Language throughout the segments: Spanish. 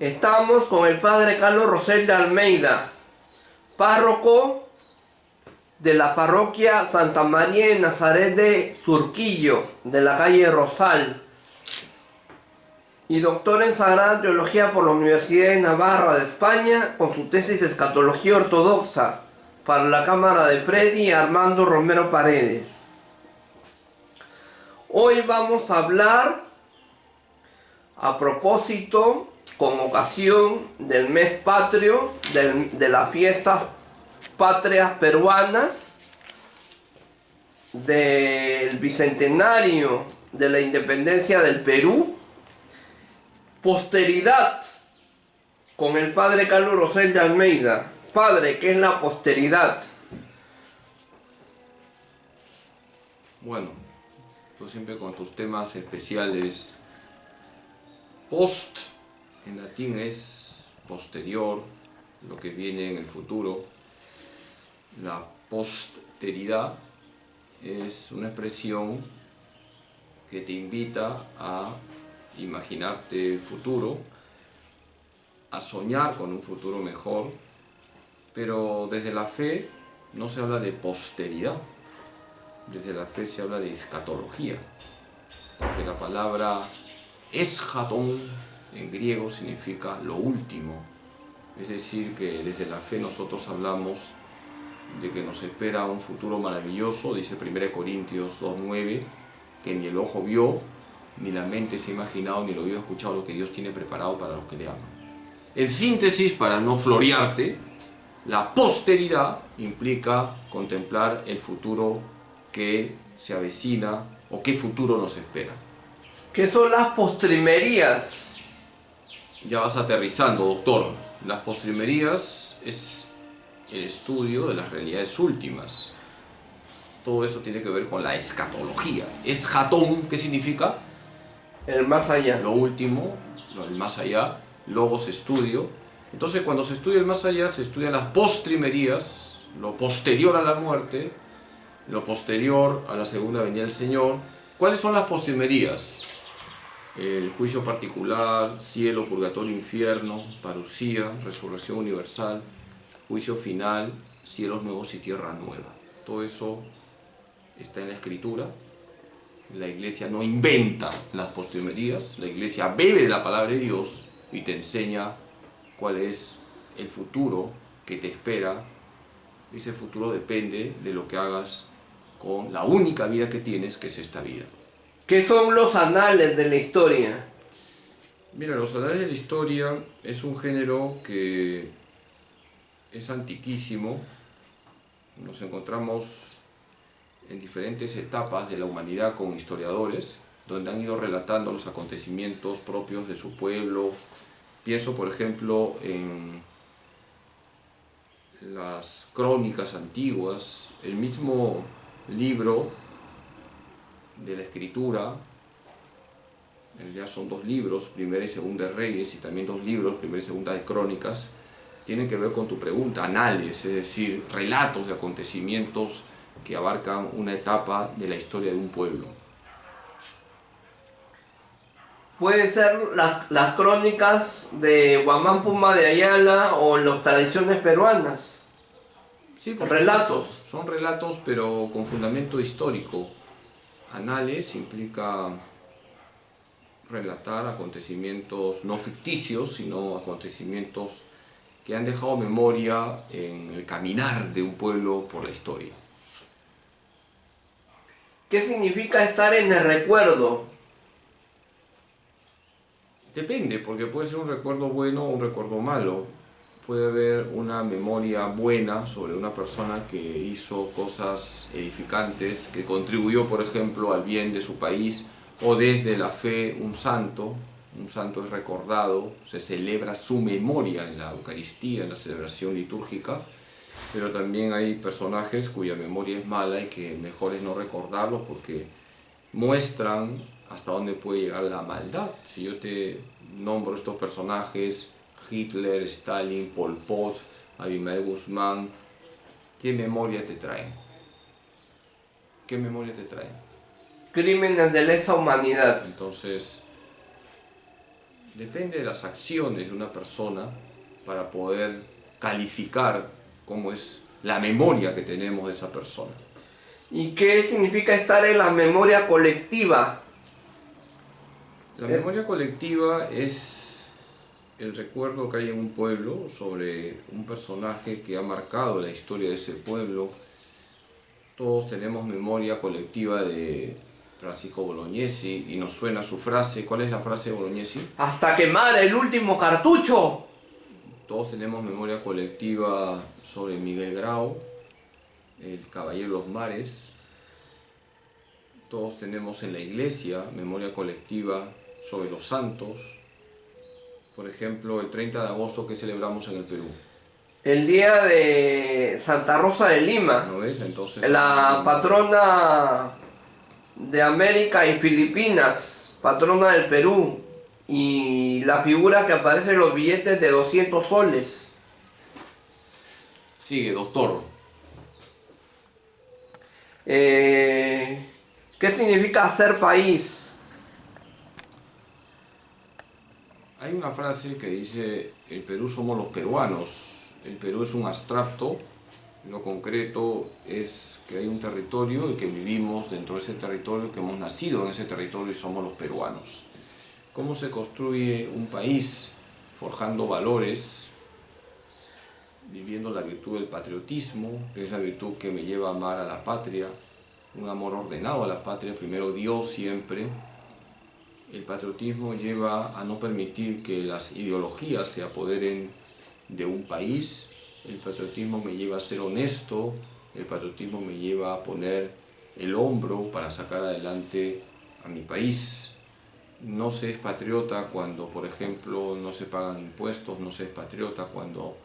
Estamos con el padre Carlos Rosel de Almeida, párroco de la parroquia Santa María de Nazaret de Surquillo, de la calle Rosal, y doctor en Sagrada Teología por la Universidad de Navarra de España, con su tesis Escatología Ortodoxa, para la Cámara de Predi Armando Romero Paredes. Hoy vamos a hablar, a propósito, con ocasión del mes patrio, de las fiestas patrias peruanas, del bicentenario de la independencia del Perú, posteridad, con el padre Carlos Rosel de Almeida. Padre, ¿qué es la posteridad? Bueno, tú siempre con tus temas especiales. Post, en latín es posterior, lo que viene en el futuro. La posteridad es una expresión que te invita a imaginarte el futuro, a soñar con un futuro mejor, pero desde la fe no se habla de posteridad, desde la fe se habla de escatología, porque la palabra eschaton en griego significa lo último, es decir, que desde la fe nosotros hablamos de que nos espera un futuro maravilloso, dice 1 Corintios 2:9, que ni el ojo vio, ni la mente se ha imaginado, ni el oído ha escuchado lo que Dios tiene preparado para los que le aman. En síntesis, para no florearte, la posteridad implica contemplar el futuro que se avecina o qué futuro nos espera. ¿Qué son las postrimerías? Ya vas aterrizando, doctor. Las postrimerías es el estudio de las realidades últimas. Todo eso tiene que ver con la escatología. Eschatón, ¿qué significa? El más allá. Lo último, el más allá. Logos, estudio. Entonces, cuando se estudia el más allá, se estudian las postrimerías, lo posterior a la muerte, lo posterior a la segunda venida del Señor. ¿Cuáles son las postrimerías? El juicio particular, cielo, purgatorio, infierno, parucía, resurrección universal, juicio final, cielos nuevos y tierra nueva. Todo eso está en la Escritura. La Iglesia no inventa las postrimerías, la Iglesia bebe de la palabra de Dios y te enseña cuál es el futuro que te espera. Ese futuro depende de lo que hagas con la única vida que tienes, que es esta vida. ¿Qué son los anales de la historia? Mira, los anales de la historia es un género que es antiquísimo. Nos encontramos en diferentes etapas de la humanidad con historiadores, donde han ido relatando los acontecimientos propios de su pueblo. Pienso, por ejemplo, en las crónicas antiguas, el mismo libro de la Escritura. En realidad son dos libros, Primera y Segunda de Reyes, y también dos libros, Primera y Segunda de Crónicas, tienen que ver con tu pregunta, anales, es decir, relatos de acontecimientos que abarcan una etapa de la historia de un pueblo. Pueden ser las crónicas de Guamán Puma de Ayala o las tradiciones peruanas. Sí, Relatos. Son relatos, pero con fundamento histórico. Anales implica relatar acontecimientos no ficticios, sino acontecimientos que han dejado memoria en el caminar de un pueblo por la historia. ¿Qué significa estar en el recuerdo? Depende, porque puede ser un recuerdo bueno o un recuerdo malo. Puede haber una memoria buena sobre una persona que hizo cosas edificantes, que contribuyó, por ejemplo, al bien de su país, o desde la fe un santo es recordado, se celebra su memoria en la Eucaristía, en la celebración litúrgica, pero también hay personajes cuya memoria es mala y que mejor es no recordarlos porque muestran hasta dónde puede llegar la maldad. Si yo te nombro estos personajes, Hitler, Stalin, Pol Pot, Abimael Guzmán, ¿qué memoria te traen? ¿Qué memoria te traen? Crímenes de lesa humanidad. Entonces, depende de las acciones de una persona para poder calificar cómo es la memoria que tenemos de esa persona. ¿Y qué significa estar en la memoria colectiva? La memoria colectiva es el recuerdo que hay en un pueblo sobre un personaje que ha marcado la historia de ese pueblo. Todos tenemos memoria colectiva de Francisco Bolognesi y nos suena su frase. ¿Cuál es la frase de Bolognesi? Hasta quemar el último cartucho. Todos tenemos memoria colectiva sobre Miguel Grau, el Caballero de los Mares. Todos tenemos en la iglesia memoria colectiva sobre los santos. Por ejemplo, el 30 de agosto que celebramos en el Perú. El día de Santa Rosa de Lima. ¿No ves? Entonces, La patrona de América y Filipinas, patrona del Perú. Y la figura que aparece en los billetes de 200 soles. sigue, doctor. ¿Qué significa ser país? Hay una frase que dice, el Perú somos los peruanos. El Perú es un abstracto, lo concreto es que hay un territorio y que vivimos dentro de ese territorio, que hemos nacido en ese territorio y somos los peruanos. ¿Cómo se construye un país? Forjando valores, viviendo la virtud del patriotismo, que es la virtud que me lleva a amar a la patria, un amor ordenado a la patria, primero Dios siempre. El patriotismo lleva a no permitir que las ideologías se apoderen de un país. El patriotismo me lleva a ser honesto, el patriotismo me lleva a poner el hombro para sacar adelante a mi país. No se es patriota cuando, por ejemplo, no se pagan impuestos, no se es patriota cuando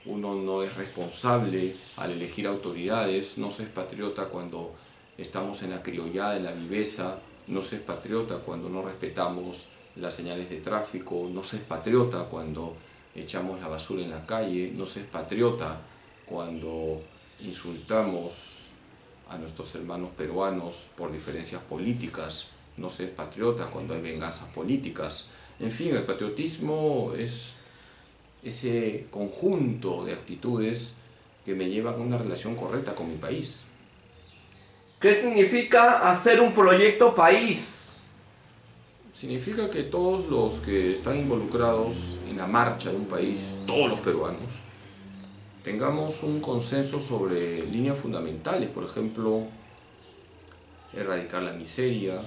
uno no es responsable al elegir autoridades, no se es patriota cuando estamos en la criollada, en la viveza, no se es patriota cuando no respetamos las señales de tráfico, no se es patriota cuando echamos la basura en la calle, no se es patriota cuando insultamos a nuestros hermanos peruanos por diferencias políticas, no se es patriota cuando hay venganzas políticas. En fin, el patriotismo es ese conjunto de actitudes que me llevan a una relación correcta con mi país. ¿Qué significa hacer un proyecto país? Significa que todos los que están involucrados en la marcha de un país, todos los peruanos, tengamos un consenso sobre líneas fundamentales, por ejemplo, erradicar la miseria,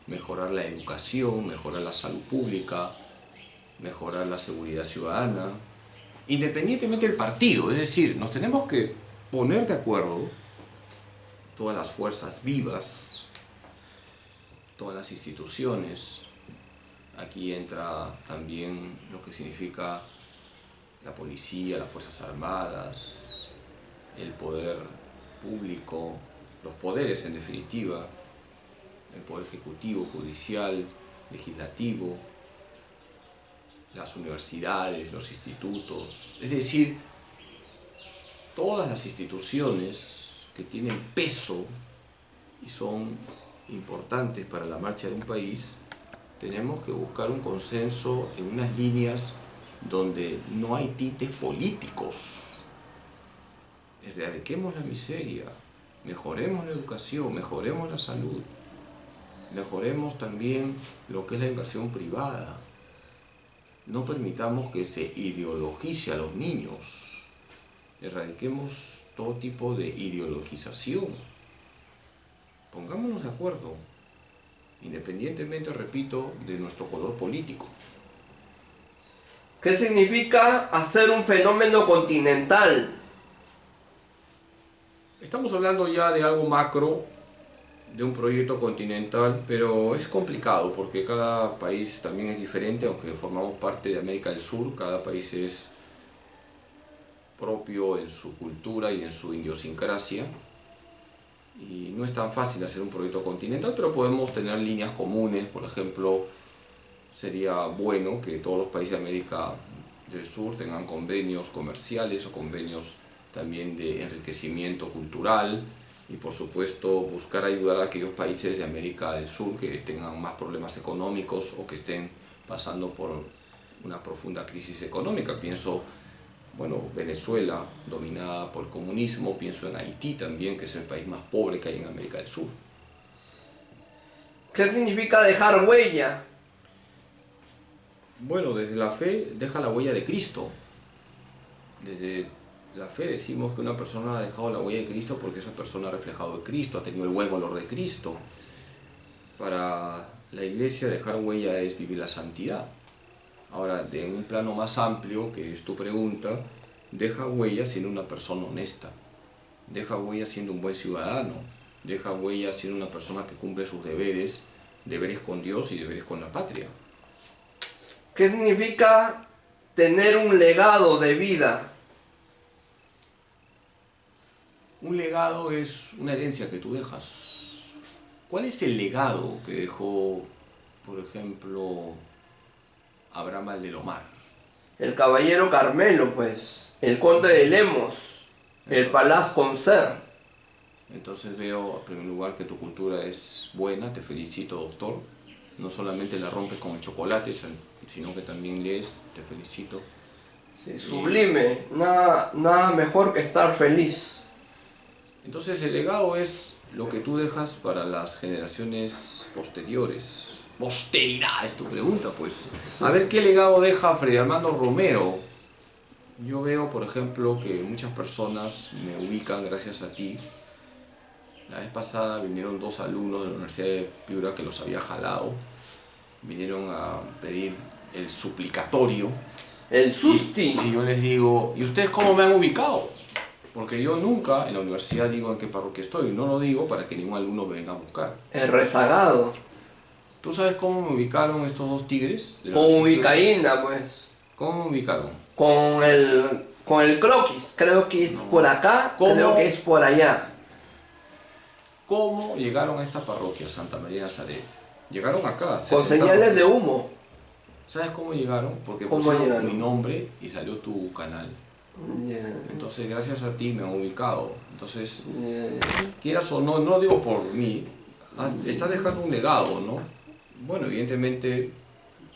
mejorar la educación, mejorar la salud pública, mejorar la seguridad ciudadana, independientemente del partido. Es decir, nos tenemos que poner de acuerdo todas las fuerzas vivas, todas las instituciones. Aquí entra también lo que significa la policía, las fuerzas armadas, el poder público, los poderes en definitiva, el poder ejecutivo, judicial, legislativo, las universidades, los institutos, es decir, todas las instituciones que tienen peso y son importantes para la marcha de un país. Tenemos que buscar un consenso en unas líneas donde no hay tintes políticos. Erradiquemos la miseria, mejoremos la educación, mejoremos la salud, mejoremos también lo que es la inversión privada. No permitamos que se ideologice a los niños. Erradiquemos todo tipo de ideologización. Pongámonos de acuerdo, independientemente, repito, de nuestro color político. ¿Qué significa hacer un fenómeno continental? Estamos hablando ya de algo macro, de un proyecto continental, pero es complicado porque cada país también es diferente, aunque formamos parte de América del Sur, cada país es propio en su cultura y en su idiosincrasia. Y no es tan fácil hacer un proyecto continental, pero podemos tener líneas comunes. Por ejemplo, sería bueno que todos los países de América del Sur tengan convenios comerciales o convenios también de enriquecimiento cultural, y por supuesto buscar ayudar a aquellos países de América del Sur que tengan más problemas económicos o que estén pasando por una profunda crisis económica. Pienso, bueno, Venezuela dominada por el comunismo, pienso en Haití también, que es el país más pobre que hay en América del Sur. ¿Qué significa dejar huella? Bueno, desde la fe deja la huella de Cristo. Desde la fe decimos que una persona ha dejado la huella de Cristo porque esa persona ha reflejado de Cristo, ha tenido el buen valor de Cristo. Para la iglesia dejar huella es vivir la santidad. Ahora, en un plano más amplio, que es tu pregunta, deja huella siendo una persona honesta, deja huella siendo un buen ciudadano, deja huella siendo una persona que cumple sus deberes, deberes con Dios y deberes con la patria. ¿Qué significa tener un legado de vida? Un legado es una herencia que tú dejas. ¿Cuál es el legado que dejó, por ejemplo, Abraham Aldelomar? El caballero Carmelo, pues, el conde de Lemos, el Palaz Concer. Entonces veo, en primer lugar, que tu cultura es buena, te felicito, doctor. No solamente la rompes con el chocolate, sino que también lees, te felicito. Sí, sublime, nada mejor que estar feliz. Entonces el legado es lo que tú dejas para las generaciones posteriores. Posteridad es tu pregunta, pues. A ver qué legado deja Freddy Armando Romero. Yo veo, por ejemplo, que muchas personas me ubican gracias a ti. La vez pasada vinieron 2 alumnos de la Universidad de Piura que los había jalado. Vinieron a pedir el suplicatorio. El susti. Y yo les digo, ¿y ustedes cómo me han ubicado? Porque yo nunca en la universidad digo en qué parroquia estoy. No lo digo para que ningún alumno me venga a buscar. El rezagado. ¿Tú sabes cómo me ubicaron estos 2 tigres? Con ubicaína, pues. ¿Cómo me ubicaron? Con el croquis. Creo que es por acá, ¿Cómo? creo que es por allá. ¿Cómo llegaron a esta parroquia, Santa María de Nazaret? Llegaron acá. Con señales de humo. ¿Sabes cómo llegaron? Porque ¿Cómo pusieron llegaron? mi nombre y salió tu canal. Yeah. Entonces, gracias a ti me han ubicado. Entonces, Yeah. quieras o no, no lo digo por mí, estás dejando un legado, ¿no? Bueno, evidentemente,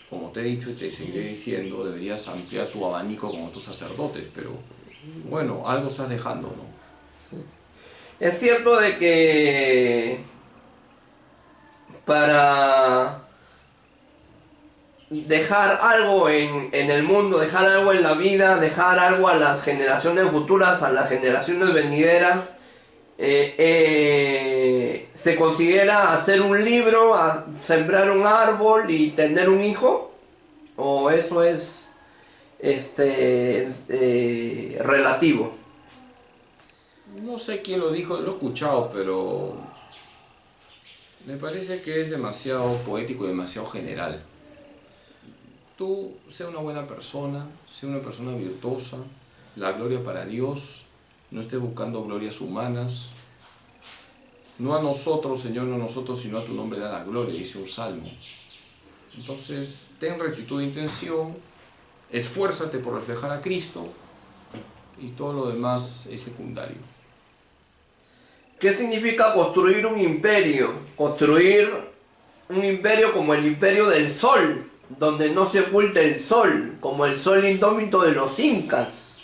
como te he dicho y te seguiré diciendo, deberías ampliar tu abanico con otros sacerdotes, pero bueno, algo estás dejando, ¿no? Sí. Es cierto de que para dejar algo en el mundo, dejar algo en la vida, dejar algo a las generaciones futuras, a las generaciones venideras, se considera hacer un libro, sembrar un árbol y tener un hijo, o eso es relativo. No sé quién lo dijo, lo he escuchado, pero me parece que es demasiado poético y demasiado general. Tú, sé una buena persona, sé una persona virtuosa, la gloria para Dios, no estés buscando glorias humanas. No a nosotros, Señor, no a nosotros, sino a tu nombre da la gloria, dice un salmo. Entonces, ten rectitud de intención, esfuérzate por reflejar a Cristo y todo lo demás es secundario. ¿Qué significa construir un imperio? Construir un imperio como el imperio del sol, donde no se oculta el sol, como el sol indómito de los incas.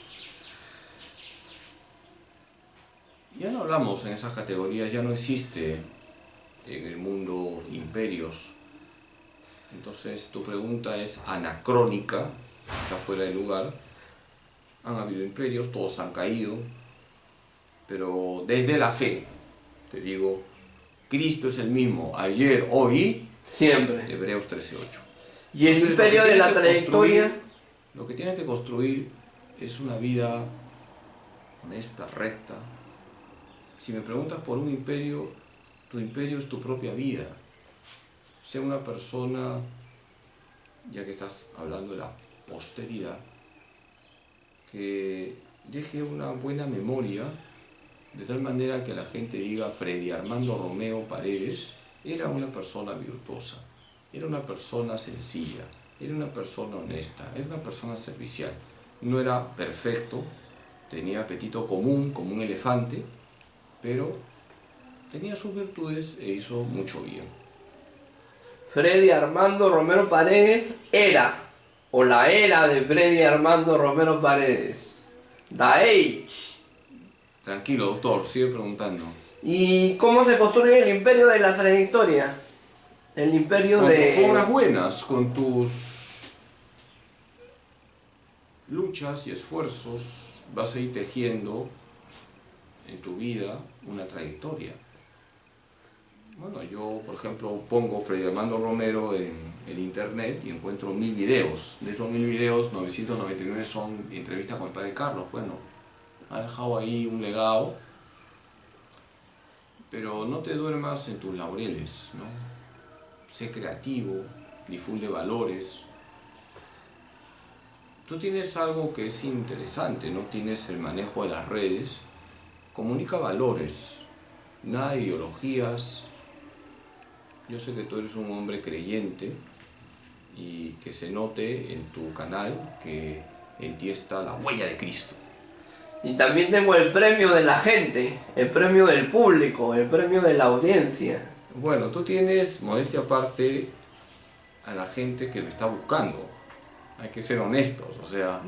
Ya no hablamos en esas categorías, ya no existe en el mundo imperios. Entonces tu pregunta es anacrónica, está fuera de lugar. Han habido imperios, todos han caído, pero desde la fe, te digo, Cristo es el mismo ayer, hoy, Siempre. Hebreos 13:8. Y el imperio de la trayectoria. Lo que tienes que construir es una vida honesta, recta. Si me preguntas por un imperio, tu imperio es tu propia vida. Sea una persona, ya que estás hablando de la posteridad, que deje una buena memoria, de tal manera que la gente diga Freddy Armando Romero Paredes era una persona virtuosa, era una persona sencilla, era una persona honesta, era una persona servicial. No era perfecto, tenía apetito común como un elefante, pero tenía sus virtudes e hizo mucho bien. Freddy Armando Romero Paredes era, o la era de Freddy Armando Romero Paredes. The Age. Tranquilo, doctor, sigue preguntando. ¿Y cómo se construye el imperio de la trayectoria? El imperio Con tus de... obras buenas, con tus luchas y esfuerzos, vas a ir tejiendo en tu vida una trayectoria. Bueno, yo, por ejemplo, pongo Freddy Armando Romero en el internet y encuentro 1000 videos. De esos 1000 videos, 999 son entrevistas con el padre Carlos. Bueno, ha dejado ahí un legado, pero no te duermas en tus laureles, ¿no? Sé creativo, difunde valores. Tú tienes algo que es interesante, no tienes el manejo de las redes. Comunica valores, nada de ideologías. Yo sé que tú eres un hombre creyente y que se note en tu canal que en ti está la huella de Cristo. Y también tengo el premio de la gente, el premio del público, el premio de la audiencia. Bueno, tú tienes, modestia aparte, a la gente que lo está buscando. Hay que ser honestos, o sea,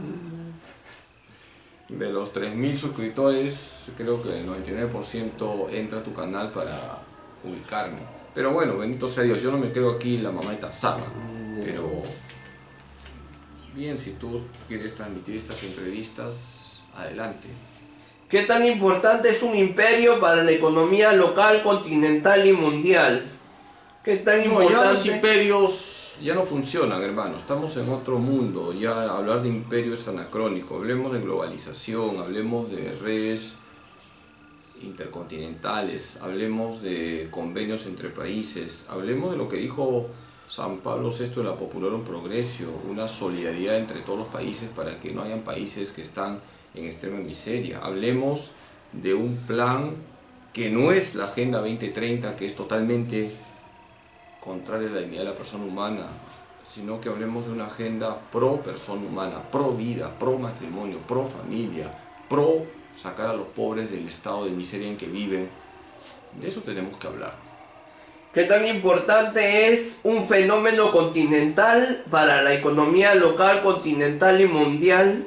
de los 3000 suscriptores, creo que el 99% entra a tu canal para ubicarme. Pero bueno, bendito sea Dios, yo no me quedo aquí la mamá de Tarzán, pero bien, si tú quieres transmitir estas entrevistas, adelante. ¿Qué tan importante es un imperio para la economía local, continental y mundial? ¿Qué tan No, ya los importante? imperios ya no funcionan, hermano. Estamos en otro mundo. Ya hablar de imperio es anacrónico. Hablemos de globalización, hablemos de redes intercontinentales, hablemos de convenios entre países, hablemos de lo que dijo San Pablo VI de la Populorum Progressio, una solidaridad entre todos los países para que no hayan países que están en extrema miseria. Hablemos de un plan que no es la Agenda 2030, que es totalmente contraria a la dignidad de la persona humana, sino que hablemos de una agenda pro persona humana, pro vida, pro matrimonio, pro familia, pro sacar a los pobres del estado de miseria en que viven. De eso tenemos que hablar. ¿Qué tan importante es un fenómeno continental para la economía local, continental y mundial?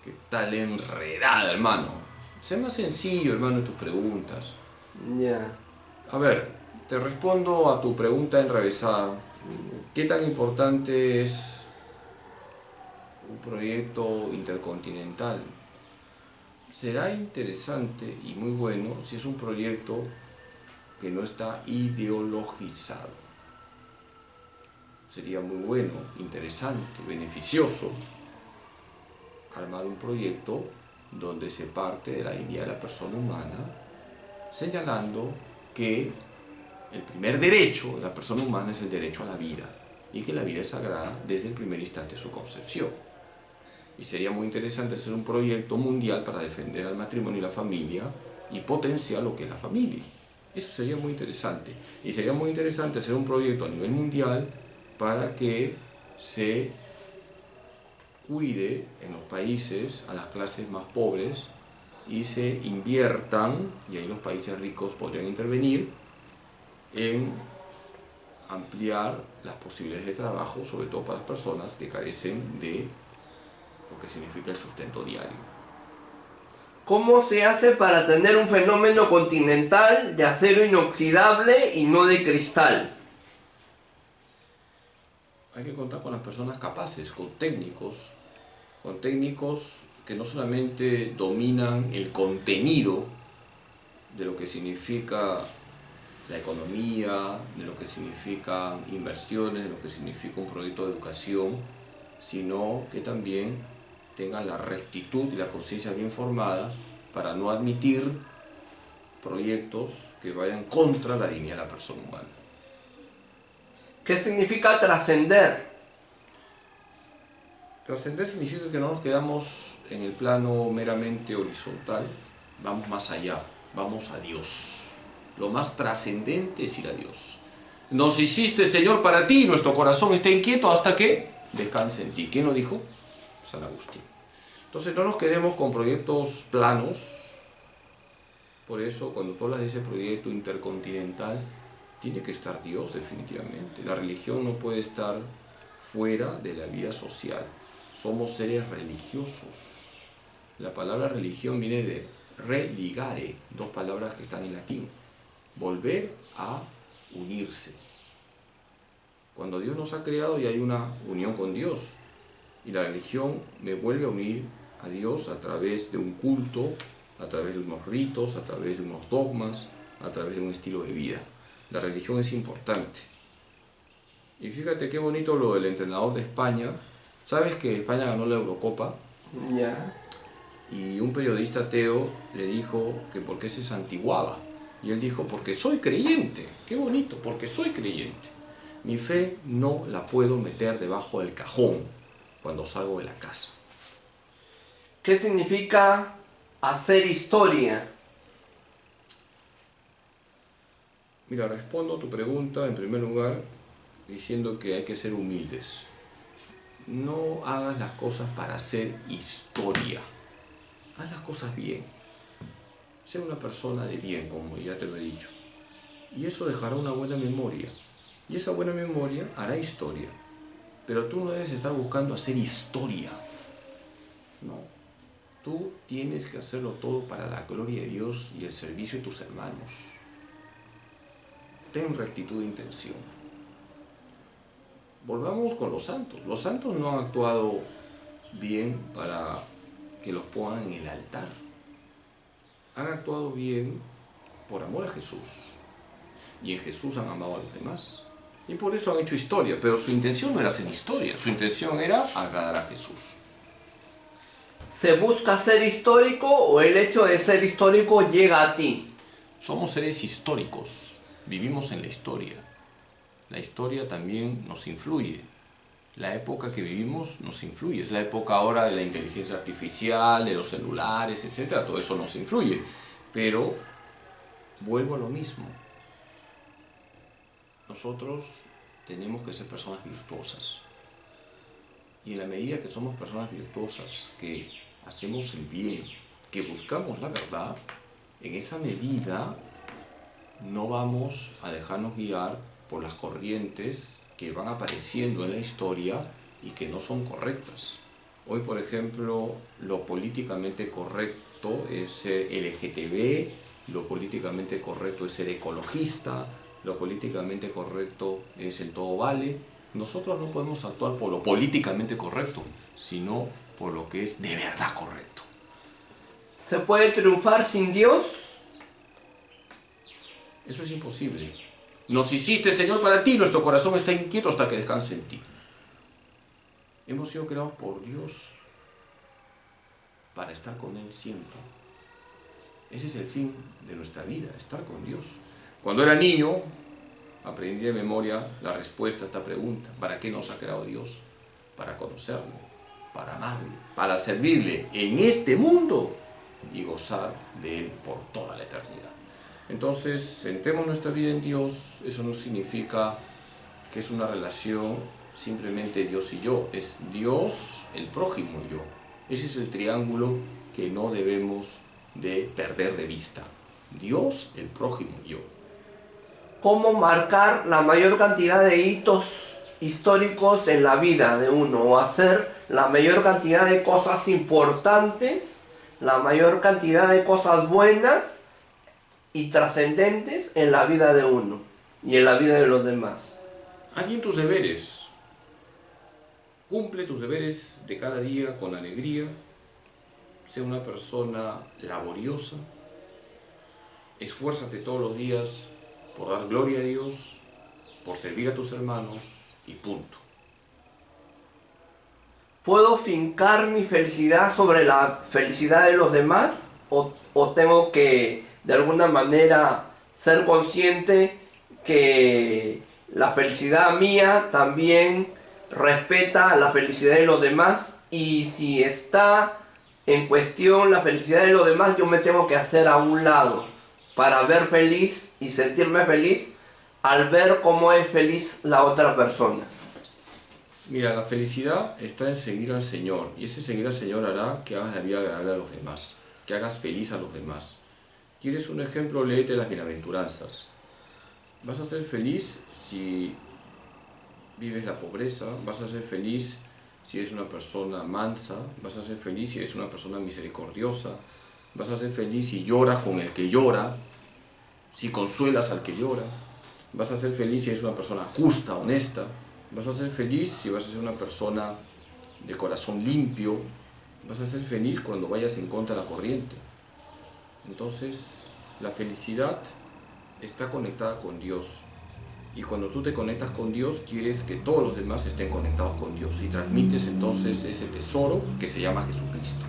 ¿Qué tal enredada, hermano? Sé más sencillo, hermano, en tus preguntas. Ya. A ver, te respondo a tu pregunta enrevesada. ¿Qué tan importante es un proyecto intercontinental? Será interesante y muy bueno si es un proyecto que no está ideologizado. Sería muy bueno, interesante, beneficioso armar un proyecto donde se parte de la dignidad de la persona humana, señalando que el primer derecho de la persona humana es el derecho a la vida y que la vida es sagrada desde el primer instante de su concepción. Y sería muy interesante hacer un proyecto mundial para defender al matrimonio y la familia y potenciar lo que es la familia. Eso sería muy interesante. Y sería muy interesante hacer un proyecto a nivel mundial para que se cuide en los países a las clases más pobres y se inviertan, y ahí los países ricos podrían intervenir, en ampliar las posibilidades de trabajo, sobre todo para las personas que carecen de lo que significa el sustento diario. ¿Cómo se hace para tener un fenómeno continental de acero inoxidable y no de cristal? Hay que contar con las personas capaces, con técnicos que no solamente dominan el contenido de lo que significa la economía, de lo que significan inversiones, de lo que significa un proyecto de educación, sino que también tengan la rectitud y la conciencia bien formada para no admitir proyectos que vayan contra la dignidad de la persona humana. ¿Qué significa trascender? Trascender significa que no nos quedamos en el plano meramente horizontal, vamos más allá, vamos a Dios. Lo más trascendente es ir a Dios. Nos hiciste, Señor, para ti, y nuestro corazón está inquieto hasta que descanse en ti. ¿Quién lo dijo? San Agustín. Entonces no nos quedemos con proyectos planos. Por eso cuando tú hablas de ese proyecto intercontinental, tiene que estar Dios definitivamente. La religión no puede estar fuera de la vida social. Somos seres religiosos. La palabra religión viene de religare, dos palabras que están en latín. Volver a unirse. Cuando Dios nos ha creado ya hay una unión con Dios. Y la religión me vuelve a unir a Dios a través de un culto, a través de unos ritos, a través de unos dogmas, a través de un estilo de vida. La religión es importante. Y fíjate qué bonito lo del entrenador de España. ¿Sabes que España ganó la Eurocopa? Ya. Y un periodista ateo le dijo que por qué se santiguaba. Y él dijo, porque soy creyente. Qué bonito, porque soy creyente. Mi fe no la puedo meter debajo del cajón cuando salgo de la casa. ¿Qué significa hacer historia? Mira, respondo a tu pregunta en primer lugar diciendo que hay que ser humildes. No hagas las cosas para hacer historia. Haz las cosas bien. Sé una persona de bien, como ya te lo he dicho. Y eso dejará una buena memoria. Y esa buena memoria hará historia. Pero tú no debes estar buscando hacer historia. No. Tú tienes que hacerlo todo para la gloria de Dios y el servicio de tus hermanos. Ten rectitud de intención. Volvamos con los santos. Los santos no han actuado bien para que los pongan en el altar. Han actuado bien por amor a Jesús. Y en Jesús han amado a los demás. Y por eso han hecho historia. Pero su intención no era hacer historia. Su intención era agradar a Jesús. ¿Se busca ser histórico o el hecho de ser histórico llega a ti? Somos seres históricos. Vivimos en la historia. La historia también nos influye. La época que vivimos nos influye. Es la época ahora de la inteligencia artificial, de los celulares, etc. Todo eso nos influye. Pero vuelvo a lo mismo. Nosotros tenemos que ser personas virtuosas. Y en la medida que somos personas virtuosas, que hacemos el bien, que buscamos la verdad, en esa medida no vamos a dejarnos guiar por las corrientes que van apareciendo en la historia y que no son correctas. Hoy, por ejemplo, lo políticamente correcto es ser LGTB, lo políticamente correcto es ser ecologista, lo políticamente correcto es el todo vale. Nosotros no podemos actuar por lo políticamente correcto, sino por lo que es de verdad correcto. ¿Se puede triunfar sin Dios? Eso es imposible. Nos hiciste, Señor, para ti, nuestro corazón está inquieto hasta que descanse en ti. Hemos sido creados por Dios para estar con Él siempre. Ese es el fin de nuestra vida, estar con Dios. Cuando era niño, aprendí de memoria la respuesta a esta pregunta. ¿Para qué nos ha creado Dios? Para conocerlo, para amarle, para servirle en este mundo y gozar de Él por toda la eternidad. Entonces, centremos nuestra vida en Dios. Eso no significa que es una relación simplemente Dios y yo. Es Dios, el prójimo y yo. Ese es el triángulo que no debemos de perder de vista. Dios, el prójimo y yo. ¿Cómo marcar la mayor cantidad de hitos históricos en la vida de uno? O hacer la mayor cantidad de cosas importantes, la mayor cantidad de cosas buenas y trascendentes en la vida de uno y en la vida de los demás. Haz bien tus deberes. Cumple tus deberes de cada día con alegría. Sé una persona laboriosa. Esfuérzate todos los días por dar gloria a Dios, por servir a tus hermanos y punto. ¿Puedo fincar mi felicidad sobre la felicidad de los demás? ¿O tengo que de alguna manera ser consciente que la felicidad mía también respeta la felicidad de los demás? Y si está en cuestión la felicidad de los demás, yo me tengo que hacer a un lado para ver feliz y sentirme feliz al ver cómo es feliz la otra persona. Mira, la felicidad está en seguir al Señor, y ese seguir al Señor hará que hagas la vida agradable a los demás, que hagas feliz a los demás. ¿Quieres un ejemplo? Léete las bienaventuranzas. Vas a ser feliz si vives la pobreza, vas a ser feliz si eres una persona mansa, vas a ser feliz si eres una persona misericordiosa, vas a ser feliz si lloras con el que llora, si consuelas al que llora, vas a ser feliz si eres una persona justa, honesta, vas a ser feliz si vas a ser una persona de corazón limpio, vas a ser feliz cuando vayas en contra de la corriente. Entonces, la felicidad está conectada con Dios. Y cuando tú te conectas con Dios, quieres que todos los demás estén conectados con Dios. Y transmites entonces ese tesoro que se llama Jesucristo.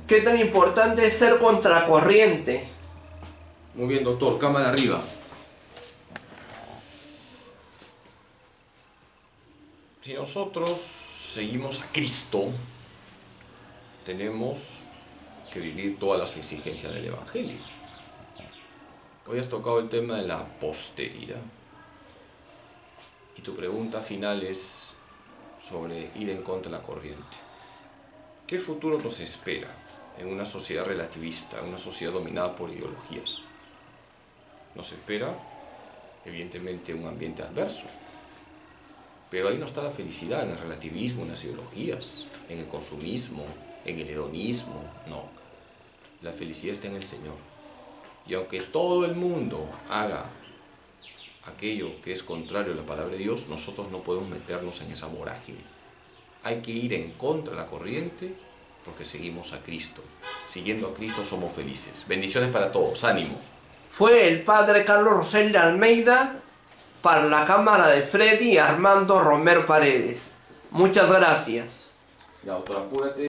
¿Qué tan importante es ser contracorriente? Muy bien, doctor. Cámara arriba. Si nosotros seguimos a Cristo, tenemos que vivir todas las exigencias del Evangelio. Hoy has tocado el tema de la posteridad. Y tu pregunta final es sobre ir en contra de la corriente. ¿Qué futuro nos espera en una sociedad relativista, en una sociedad dominada por ideologías? Nos espera, evidentemente, un ambiente adverso. Pero ahí no está la felicidad, en el relativismo, en las ideologías, en el consumismo, en el hedonismo. No, la felicidad está en el Señor. Y aunque todo el mundo haga aquello que es contrario a la palabra de Dios, nosotros no podemos meternos en esa vorágine. Hay que ir en contra de la corriente porque seguimos a Cristo. Siguiendo a Cristo somos felices. Bendiciones para todos. Ánimo. Fue el padre Carlos Rosel de Almeida para la cámara de Freddy y Armando Romero Paredes. Muchas gracias. Ya, doctora, apúrate.